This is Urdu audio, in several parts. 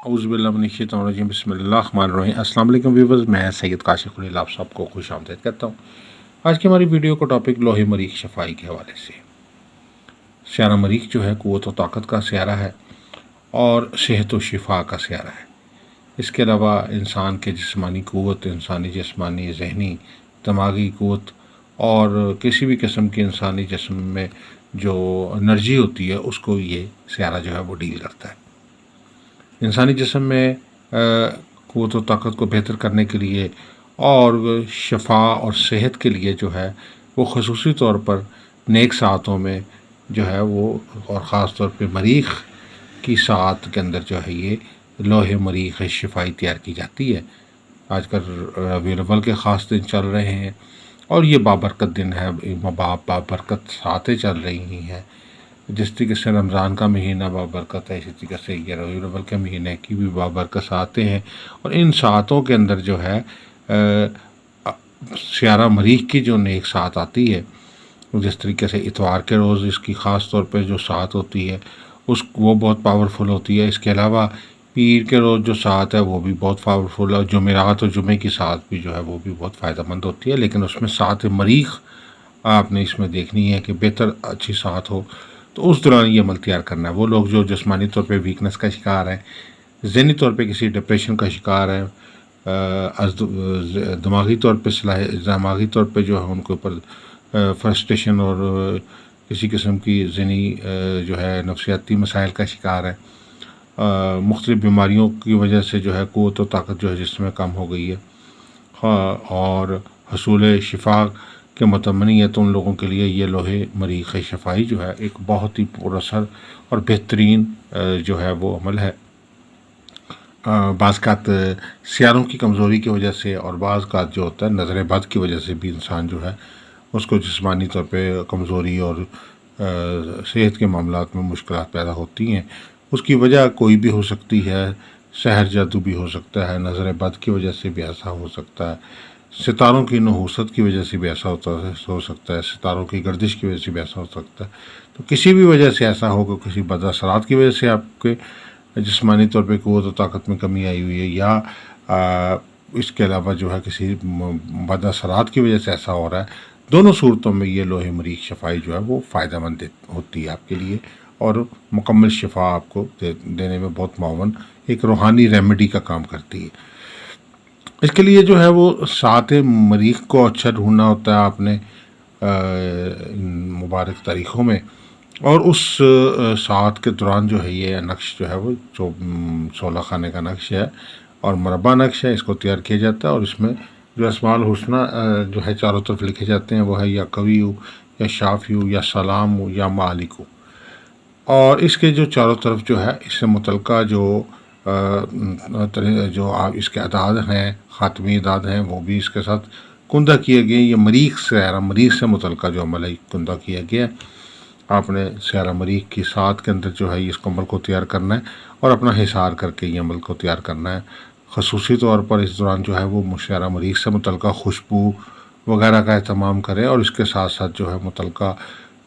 اعوذ باللہ من الشیطان الرجیم بسم اللہ الرحمن الرحیم۔ السلام علیکم ویورز، میں سید کاشف خلیل آپ سب کو خوش آمدید کرتا ہوں۔ آج کی ہماری ویڈیو کا ٹاپک لوح مریخ شفائی کے حوالے سے۔ سیارہ مریخ جو ہے قوت و طاقت کا سیارہ ہے اور صحت و شفا کا سیارہ ہے۔ اس کے علاوہ انسان کے جسمانی قوت، انسانی جسمانی ذہنی دماغی قوت اور کسی بھی قسم کے انسانی جسم میں جو انرجی ہوتی ہے اس کو یہ سیارہ جو ہے وہ ڈیل کرتا ہے۔ انسانی جسم میں قوت و طاقت کو بہتر کرنے کے لیے اور شفا اور صحت کے لیے جو ہے وہ خصوصی طور پر نیک ساعتوں میں جو ہے وہ، اور خاص طور پہ مریخ کی ساعت کے اندر جو ہے یہ لوح مریخ شفائی تیار کی جاتی ہے۔ آج کل ربیع الاول کے خاص دن چل رہے ہیں اور یہ بابرکت دن ہے، بابرکت ساعتیں چل رہی ہیں۔ جس طریقے سے رمضان کا مہینہ بابرکت ہے، اسی طریقے سے یہ ربیع الاول کے مہینے کی بھی بابرکت ساعتیں ہیں، اور ان ساعتوں کے اندر جو ہے سیارہ مریخ کی جو نیک ساعت آتی ہے، جس طریقے سے اتوار کے روز اس کی خاص طور پہ جو ساعت ہوتی ہے وہ بہت پاورفل ہوتی ہے۔ اس کے علاوہ پیر کے روز جو ساعت ہے وہ بھی بہت پاورفل ہے، اور جمعرات اور جمعے کی ساعت بھی جو ہے وہ بھی بہت فائدہ مند ہوتی ہے۔ لیکن اس میں ساعت مریخ آپ نے اس میں دیکھنی ہے کہ بہتر اچھی ساعت ہو تو اس دوران یہ عمل تیار کرنا ہے۔ وہ لوگ جو جسمانی طور پہ ویکنس کا شکار ہیں، ذہنی طور پہ کسی ڈپریشن کا شکار ہیں، دماغی طور پہ جو ہے ان کے اوپر فرسٹریشن اور کسی قسم کی ذہنی جو ہے نفسیاتی مسائل کا شکار ہے، مختلف بیماریوں کی وجہ سے جو ہے قوت و طاقت جو ہے جسم میں کم ہو گئی ہے اور حصول شفا کے متمنی ہے، تو ان لوگوں کے لیے یہ لوح مریخ شفائی جو ہے ایک بہت ہی پر اثر اور بہترین جو ہے وہ عمل ہے۔ بعض اوقات سیاروں کی کمزوری کی وجہ سے اور بعض اوقات جو ہوتا ہے نظر بد کی وجہ سے بھی انسان جو ہے اس کو جسمانی طور پہ کمزوری اور صحت کے معاملات میں مشکلات پیدا ہوتی ہیں۔ اس کی وجہ کوئی بھی ہو سکتی ہے، سحر جادو بھی ہو سکتا ہے، نظر بد کی وجہ سے بھی ایسا ہو سکتا ہے، ستاروں کی نحوست کی وجہ سے بھی ایسا ہو سکتا ہے، ستاروں کی گردش کی وجہ سے بھی ایسا ہو سکتا ہے۔ تو کسی بھی وجہ سے ایسا ہوگا، کسی بد اثرات کی وجہ سے آپ کے جسمانی طور پہ قوت و طاقت میں کمی آئی ہوئی ہے، یا اس کے علاوہ جو ہے کسی بد اثرات کی وجہ سے ایسا ہو رہا ہے، دونوں صورتوں میں یہ لوح مریخ شفائی جو ہے وہ فائدہ مند ہوتی ہے آپ کے لیے، اور مکمل شفا آپ کو دینے میں بہت معاون ایک روحانی ریمیڈی کا کام کرتی ہے۔ اس کے لیے جو ہے وہ ساعت مریخ کو اچھا ڈھونڈنا ہوتا ہے آپ نے مبارک تاریخوں میں، اور اس ساعت کے دوران جو ہے یہ نقش جو ہے وہ 16 خانے کا نقش ہے اور مربع نقش ہے، اس کو تیار کیا جاتا ہے، اور اس میں جو اسماء الحسنی جو ہے چاروں طرف لکھے جاتے ہیں وہ ہے یا قوی ہو، یا شافی ہو، یا سلام ہو، یا مالک ہو، اور اس کے جو چاروں طرف جو ہے اس سے متعلقہ جو اس کے اعداد ہیں، خاتمی اعداد ہیں، وہ بھی اس کے ساتھ کندہ کیے گئے۔ یہ سیارہ مریخ سے متعلقہ جو عمل ہے کندہ کیا گیا ہے۔ آپ نے سیارہ مریخ کی ساعت کے اندر جو ہے اس عمل کو تیار کرنا ہے اور اپنا حصار کر کے یہ عمل کو تیار کرنا ہے۔ خصوصی طور پر اس دوران جو ہے وہ سیارہ مریخ سے متعلقہ خوشبو وغیرہ کا اہتمام کریں، اور اس کے ساتھ ساتھ جو ہے متعلقہ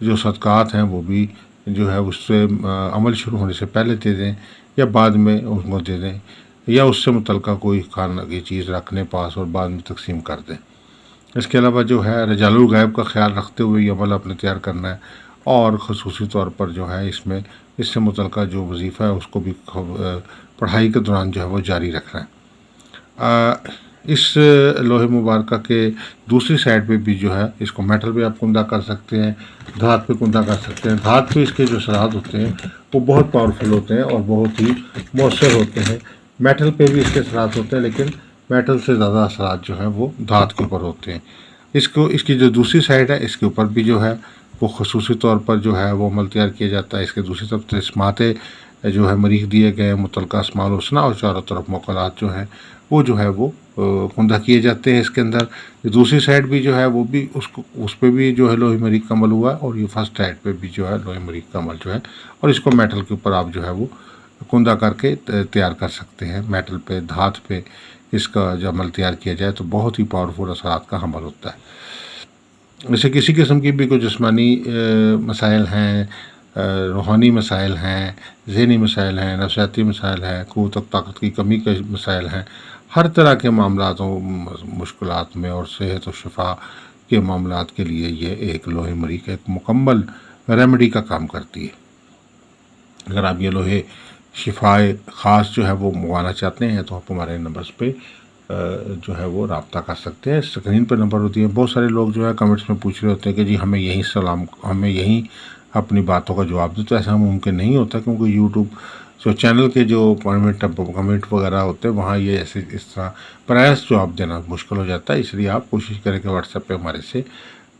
جو صدقات ہیں وہ بھی جو ہے اس سے عمل شروع ہونے سے پہلے دے دیں یا بعد میں ان کو دے دیں، یا اس سے متعلقہ کوئی کھانا کی چیز رکھنے پاس اور بعد میں تقسیم کر دیں۔ اس کے علاوہ جو ہے رجال الغیب کا خیال رکھتے ہوئے یہ عمل اپنے تیار کرنا ہے، اور خصوصی طور پر جو ہے اس سے متعلقہ جو وظیفہ ہے اس کو بھی پڑھائی کے دوران جو ہے وہ جاری رکھنا ہے۔ اس لوح مبارکہ کے دوسری سائڈ پہ بھی جو ہے اس کو میٹل پہ آپ کندہ کر سکتے ہیں، دھات پہ کندہ کر سکتے ہیں۔ دھات پہ اس کے جو اثرات ہوتے ہیں وہ بہت پاورفل ہوتے ہیں اور بہت ہی مؤثر ہوتے ہیں۔ میٹل پہ بھی اس کے اثرات ہوتے ہیں، لیکن میٹل سے زیادہ اثرات جو ہیں وہ دھات کے اوپر ہوتے ہیں۔ اس کی جو دوسری سائڈ ہے اس کے اوپر بھی جو ہے وہ خصوصی طور پر جو ہے وہ عمل تیار کیا جاتا ہے۔ اس کے دوسری طرف تسمات جو ہے مریخ دیے گئے متعلقہ اسماء الحسنی اور چاروں طرف موکلات جو ہیں وہ جو ہے وہ کندہ کیے جاتے ہیں۔ اس کے اندر دوسری سائڈ بھی جو ہے وہ بھی اس پہ بھی جو ہے لوح مریخ کا عمل ہوا ہے، اور یہ فرسٹ سائڈ پہ بھی جو ہے لوح مریخ کا عمل جو ہے، اور اس کو میٹل کے اوپر آپ جو ہے وہ کندہ کر کے تیار کر سکتے ہیں۔ میٹل پہ، دھات پہ اس کا جو عمل تیار کیا جائے تو بہت ہی پاورفل اثرات کا حمل ہوتا ہے۔ جیسے کسی قسم کی بھی کوئی جسمانی مسائل ہیں، روحانی مسائل ہیں، ذہنی مسائل ہیں، نفسیاتی مسائل ہیں، قوت و طاقت کی کمی کے مسائل ہیں، ہر طرح کے معاملات و مشکلات میں اور صحت و شفا کے معاملات کے لیے یہ ایک لوہے مریخ ایک مکمل ریمیڈی کا کام کرتی ہے۔ اگر آپ یہ لوہے شفائے خاص جو ہے وہ منگوانا چاہتے ہیں تو آپ ہمارے نمبرز پہ جو ہے وہ رابطہ کر سکتے ہیں۔ اسکرین پہ نمبر ہوتی ہے۔ بہت سارے لوگ جو ہے کمنٹس میں پوچھ رہے ہوتے ہیں کہ جی ہمیں یہیں اپنی باتوں کا جواب دو، تو ایسا ممکن نہیں ہوتا، کیونکہ یوٹیوب جو چینل کے جو کمنٹ وغیرہ ہوتے ہیں وہاں یہ ایسے اس طرح پرائس جواب دینا مشکل ہو جاتا ہے۔ اس لیے آپ کوشش کریں کہ واٹس ایپ پہ ہمارے سے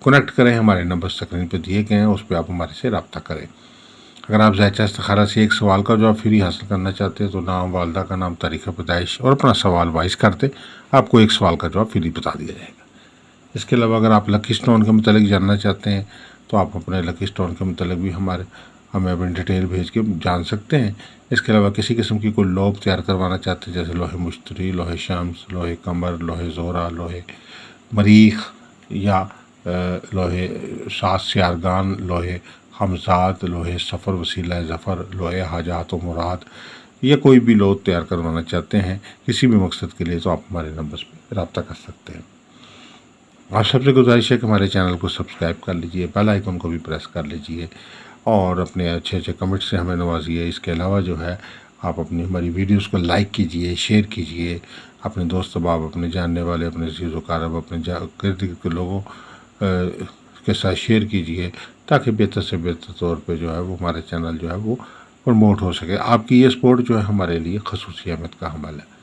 کنیکٹ کریں، ہمارے نمبر اسکرین پہ دیے گئے ہیں، اس پہ آپ ہمارے سے رابطہ کریں۔ اگر آپ ذائچہ استخارہ سے ایک سوال کا جواب فری حاصل کرنا چاہتے ہیں تو نام، والدہ کا نام، تاریخ پیدائش اور اپنا سوال وائس کرتے آپ کو ایک سوال کا جواب فری بتا دیا جائے گا۔ اس کے علاوہ اگر آپ لکی اسٹون کے متعلق جاننا چاہتے ہیں تو آپ اپنے لکی اسٹون کے متعلق بھی ہمیں اپنی ڈیٹیل بھیج کے جان سکتے ہیں۔ اس کے علاوہ کسی قسم کی کوئی لوب تیار کروانا چاہتے ہیں، جیسے لوہے مشتری، لوہے شمس، لوہے قمر، لوہے زہرہ، لوہے مریخ، یا لوہے 7 سیارگان، لوہے حمزات، لوہے سفر وسیلہ ظفر، لوہے حاجات و مراد، یا کوئی بھی لوگ تیار کروانا چاہتے ہیں کسی بھی مقصد کے لیے تو آپ ہمارے نمبر پہ رابطہ کر سکتے ہیں۔ آپ سب سے گزارش ہے کہ ہمارے چینل کو سبسکرائب کر لیجئے، بیل آئیکن کو بھی پریس کر لیجئے اور اپنے اچھے کمنٹ سے ہمیں نوازیے۔ اس کے علاوہ جو ہے آپ ہماری ویڈیوز کو لائک کیجئے، شیئر کیجئے، اپنے دوست احباب، اپنے جاننے والے، اپنے عزیز و اقارب، اپنے گرد گرد کے لوگوں کے ساتھ شیئر کیجئے، تاکہ بہتر سے بہتر طور پہ جو ہے وہ ہمارے چینل جو ہے وہ پروموٹ ہو سکے۔ آپ کی یہ سپورٹ جو ہے ہمارے لیے خصوصی اہمیت کا حامل ہے۔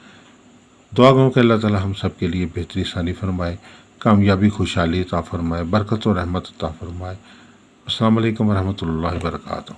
دعا کروں کہ اللہ تعالی ہم سب کے لیے بہتری ثانی فرمائے، کامیابی، خوشحالی عطا فرمائے، برکت و رحمت عطا فرمائے۔ السلام علیکم ورحمۃ اللہ وبرکاتہ۔